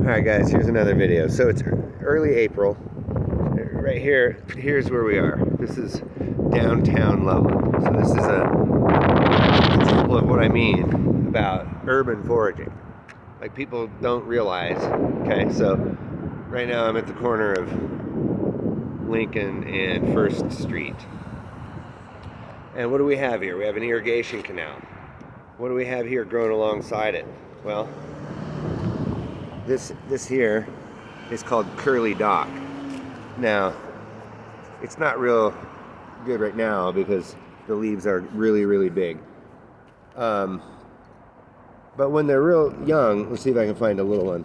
Alright guys, here's another video. So it's early April. Right here, here's where we are. This is downtown Loveland. So this is an example of what I mean about urban foraging. Like people don't realize. Okay, so right now I'm at the corner of Lincoln and First Street. And what do we have here? We have an irrigation canal. What do we have here growing alongside it? Well, this here is called Curly Dock. Now, it's not real good right now because the leaves are really, really big. But when they're real young, let's see if I can find a little one.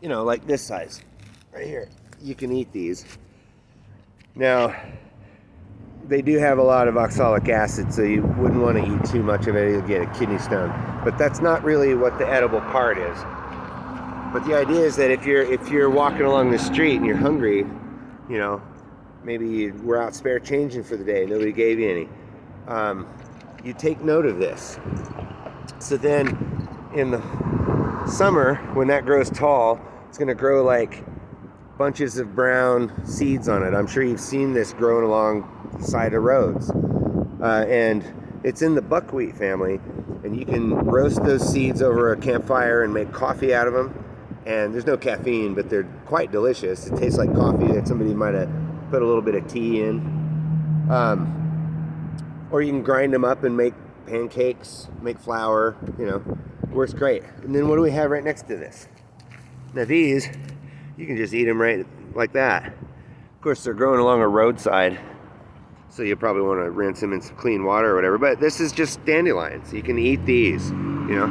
You know, like this size, right here. You can eat these. Now, they do have a lot of oxalic acid, so you wouldn't want to eat too much of it. You'll get a kidney stone. But that's not really what the edible part is. But the idea is that if you're walking along the street and you're hungry, you know, maybe you were out spare changing for the day, nobody gave you any, you take note of this. So then in the summer, when that grows tall, it's going to grow like bunches of brown seeds on it. I'm sure you've seen this growing along the side of roads. And it's in the buckwheat family, and you can roast those seeds over a campfire and make coffee out of them. And there's no caffeine, but they're quite delicious. It tastes like coffee that somebody might have put a little bit of tea in. Or you can grind them up and make pancakes, make flour, you know, works great. And then what do we have right next to this? Now these, you can just eat them right like that. Of course, they're growing along a roadside, so you probably want to rinse them in some clean water or whatever. But this is just dandelions. You can eat these, you know.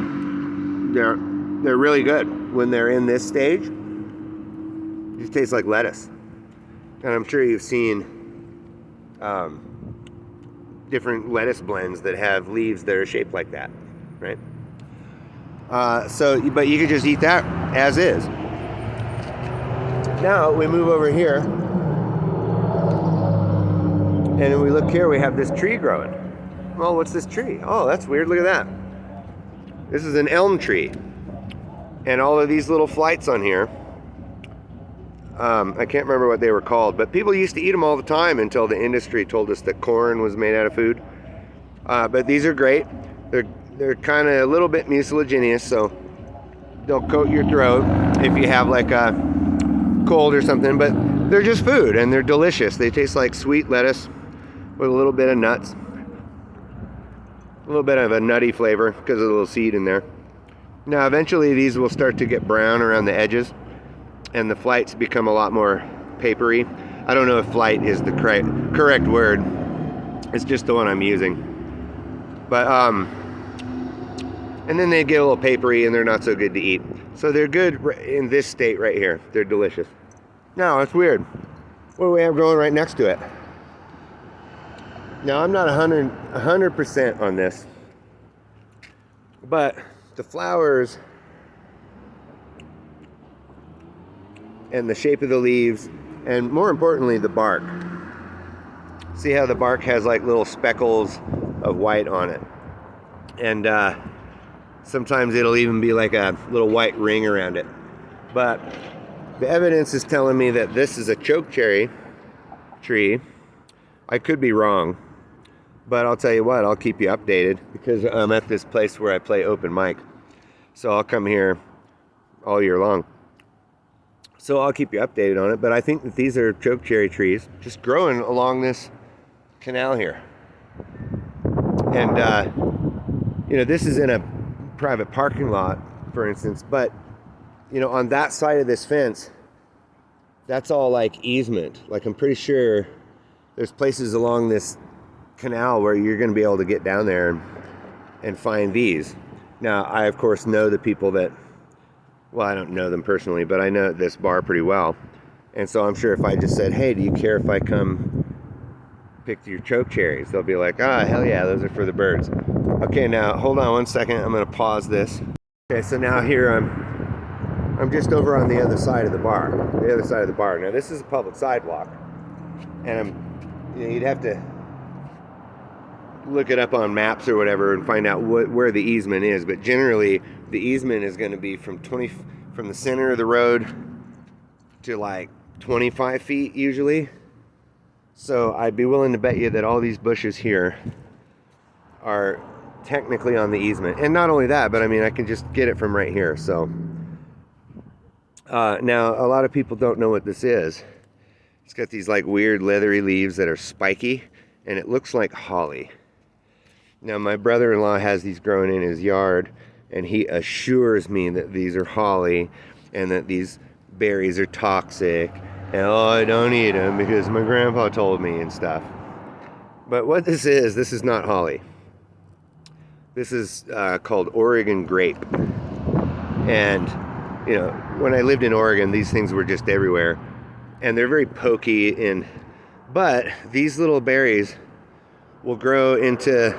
They're really good. When they're in this stage, it just tastes like lettuce. And I'm sure you've seen different lettuce blends that have leaves that are shaped like that, right? But you can just eat that as is. Now we move over here, and then we look here, we have this tree growing. Well, what's this tree? Oh, that's weird, look at that. This is an elm tree. And all of these little flights on here, I can't remember what they were called, but people used to eat them all the time until the industry told us that corn was made out of food. But these are great. They're kind of a little bit mucilaginous, so they'll coat your throat if you have like a cold or something, but they're just food and they're delicious. They taste like sweet lettuce with a little bit of nuts, a little bit of a nutty flavor because of the little seed in there. Now eventually these will start to get brown around the edges and the flights become a lot more papery. I don't know if flight is the correct word. It's just the one I'm using. But and then they get a little papery and they're not so good to eat. So they're good in this state right here. They're delicious. Now it's weird. What do we have growing right next to it? Now I'm not 100% on this, but the flowers and the shape of the leaves, and more importantly the bark. See how the bark has like little speckles of white on it, and sometimes it'll even be like a little white ring around it. But the evidence is telling me that this is a chokecherry tree. I could be wrong, but I'll tell you what, I'll keep you updated because I'm at this place where I play open mic. So I'll come here all year long. So I'll keep you updated on it. But I think that these are chokecherry trees just growing along this canal here. And, you know, this is in a private parking lot, for instance. But, you know, on that side of this fence, that's all like easement. Like I'm pretty sure there's places along this canal where you're going to be able to get down there and find these. Now, I, of course, know the people that, well, I don't know them personally, but I know this bar pretty well. And so I'm sure if I just said, hey, do you care if I come pick your chokecherries? They'll be like, ah, hell yeah, those are for the birds. Okay, now, hold on one second. I'm going to pause this. Okay, so now here I'm just over on the other side of the bar. Now, this is a public sidewalk. And you know, you'd have to look it up on maps or whatever and find out where the easement is, but generally the easement is going to be from from the center of the road to like 25 feet usually. So I'd be willing to bet you that all these bushes here are technically on the easement. And not only that, but I mean, I can just get it from right here. So now a lot of people don't know what this is. It's got these like weird leathery leaves that are spiky, and it looks like holly. Now my brother-in-law has these growing in his yard, and he assures me that these are holly and that these berries are toxic, and I don't eat them because my grandpa told me and stuff. But what this is not holly. This is called Oregon grape. And you know, when I lived in Oregon, these things were just everywhere. And they're very pokey, but these little berries will grow into,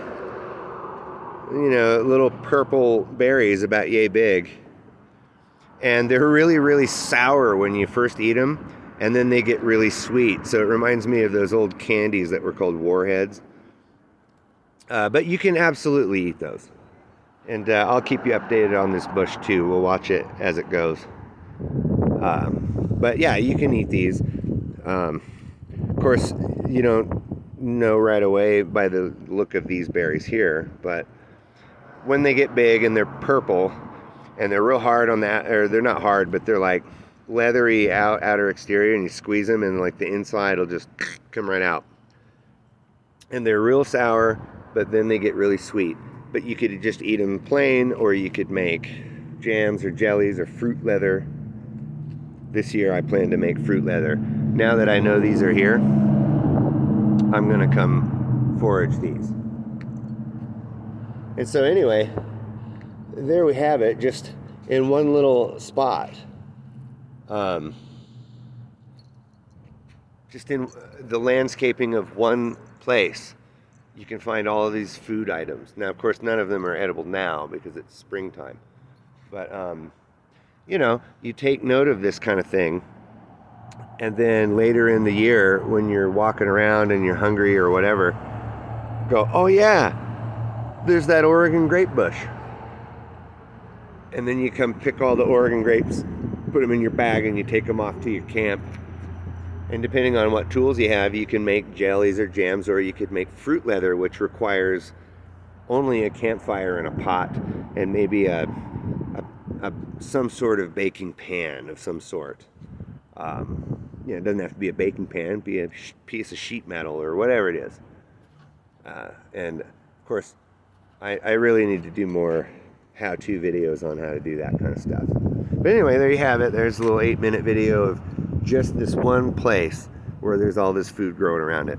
you know, little purple berries about yay big. And they're really, really sour when you first eat them, and then they get really sweet. So it reminds me of those old candies that were called Warheads. But you can absolutely eat those. And I'll keep you updated on this bush too. We'll watch it as it goes. But yeah, you can eat these. Of course, you don't know right away by the look of these berries here, but when they get big and they're purple and they're real hard on that, or they're not hard, but they're like leathery outer exterior, and you squeeze them and like the inside will just come right out. And they're real sour, but then they get really sweet. But you could just eat them plain, or you could make jams or jellies or fruit leather. This year I plan to make fruit leather. Now that I know these are here, I'm gonna come forage these. And so anyway, there we have it, just in one little spot. Just in the landscaping of one place, you can find all of these food items. Now, of course, none of them are edible now because it's springtime. But, you know, you take note of this kind of thing. And then later in the year, when you're walking around and you're hungry or whatever, go, oh yeah, there's that Oregon grape bush. And then you come pick all the Oregon grapes, put them in your bag, and you take them off to your camp. And depending on what tools you have, you can make jellies or jams, or you could make fruit leather, which requires only a campfire and a pot, and maybe some sort of baking pan of some sort. You know, it doesn't have to be a baking pan, be a piece of sheet metal or whatever it is. And of course, I really need to do more how-to videos on how to do that kind of stuff. But anyway, there you have it. There's a little 8-minute video of just this one place where there's all this food growing around it.